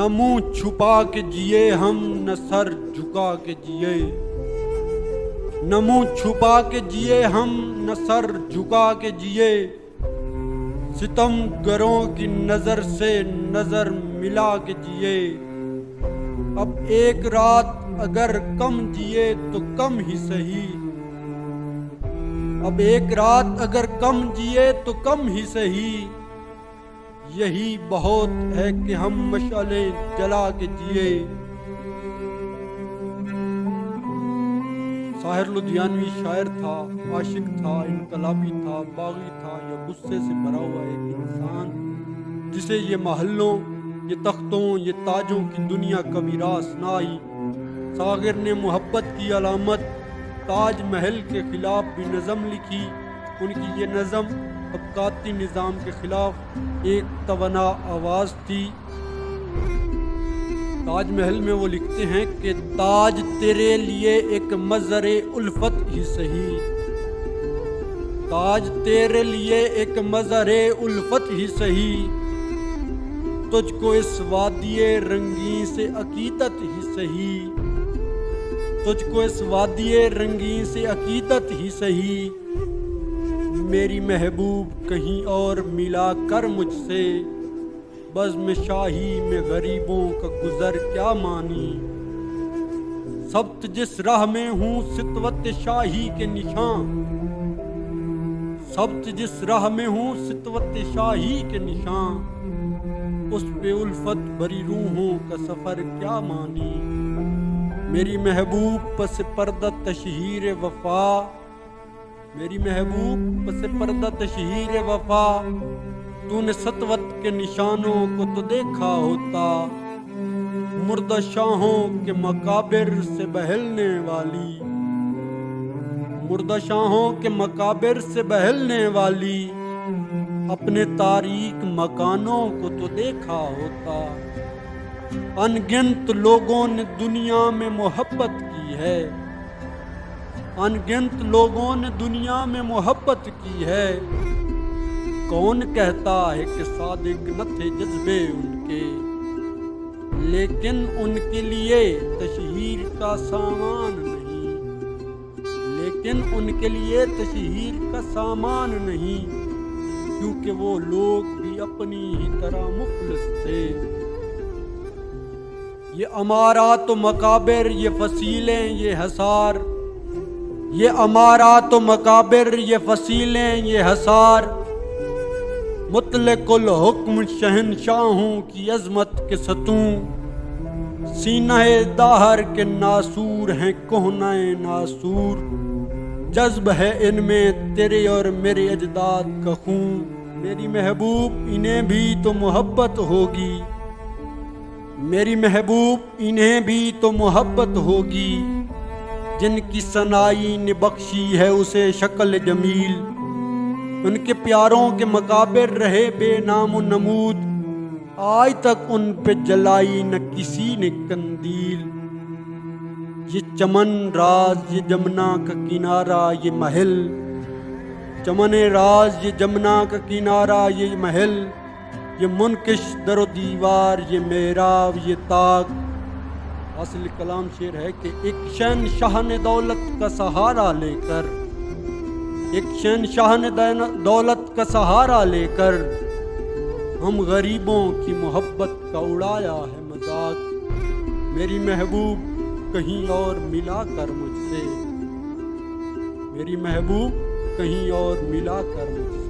نہ منہ چھپا کے جیے ہم نہ سر جھکا کے جیے، نہ منہ چھپا کے جیے ہم نہ سر جھکا کے جیے، ستم گروں کی نظر سے نظر ملا کے جیے۔ اب ایک رات اگر کم جیے تو کم ہی سہی، اب ایک رات اگر کم جیے تو کم ہی سہی، یہی بہت ہے کہ ہم مشعلیں جلا کے جیے۔ ساحر لدھیانوی شاعر تھا، عاشق تھا، انقلابی تھا، باغی تھا، یا غصے سے بھرا ہوا ایک انسان جسے یہ محلوں، یہ تختوں، یہ تاجوں کی دنیا کبھی راس نہ آئی۔ ساغر نے محبت کی علامت تاج محل کے خلاف بھی نظم لکھی۔ ان کی یہ نظم طبقاتی نظام کے خلاف ایک توانا آواز تھی۔ تاج محل میں وہ لکھتے ہیں کہ تاج تیرے لیے ایک مظہر الفت ہی سہی، تاج تیرے لیے ایک مظہر الفت ہی سہی، تجھ کو اس وادی رنگین سے عقیدت ہی سہی، تجھ کو اس وادی رنگین سے عقیدت ہی سہی، میری محبوب کہیں اور ملا کر مجھ سے، بزم شاہی میں غریبوں کا گزر کیا مانی، سبت جس راہ میں ہوں سطوت شاہی کے نشان، سبت جس راہ میں ہوں سطوت شاہی کے نشان، اس پہ الفت بری روحوں کا سفر کیا مانی، میری محبوب پس پردہ تشہیر وفا، میری محبوب پس پردہ تشہیر وفا، تو نے سطوت کے نشانوں کو تو دیکھا ہوتا، مردہ شاہوں کے مقابر سے بہلنے والی، مردہ شاہوں کے مقابر سے بہلنے والی، اپنے تاریک مکانوں کو تو دیکھا ہوتا، ان گنت لوگوں نے دنیا میں محبت کی ہے، ان گنت لوگوں نے دنیا میں محبت کی ہے، کون کہتا ہے کہ صادق نہ تھے جذبے ان کے، لیکن ان کے لیے تشہیر کا سامان نہیں، لیکن ان کے لیے تشہیر کا سامان نہیں، کیونکہ وہ لوگ بھی اپنی ہی طرح مفلس تھے۔ یہ امارات و مقابر، یہ فصیلیں، یہ حصار، یہ امارات و مقابر، یہ فصیلیں، یہ حصار، مطلق الحکم شہنشاہوں کی عظمت کے ستون، سینہ داہر کے ناسور ہیں کہنہ ناسور، جذب ہے ان میں تیرے اور میرے اجداد کا خون، میری محبوب انہیں بھی تو محبت ہوگی، میری محبوب انہیں بھی تو محبت ہوگی، جن کی سنائی نے بخشی ہے اسے شکل جمیل، ان کے پیاروں کے مقابر رہے بے نام و نمود، آج تک ان پہ جلائی نہ کسی نے قندیل، یہ چمن راز، یہ جمنا کا کنارہ، یہ محل، چمن راز، یہ جمنا کا کنارہ، یہ محل، یہ منکش در و دیوار، یہ محراب، یہ طاق۔ اصل کلام شعر ہے کہ ایک شہنشاہ نے دولت کا سہارا لے کر، ایک شہنشاہ نے دولت کا سہارا لے کر، ہم غریبوں کی محبت کا اڑایا ہے مذاق، میری محبوب کہیں اور ملا کر مجھ سے، میری محبوب کہیں اور ملا کر مجھ سے۔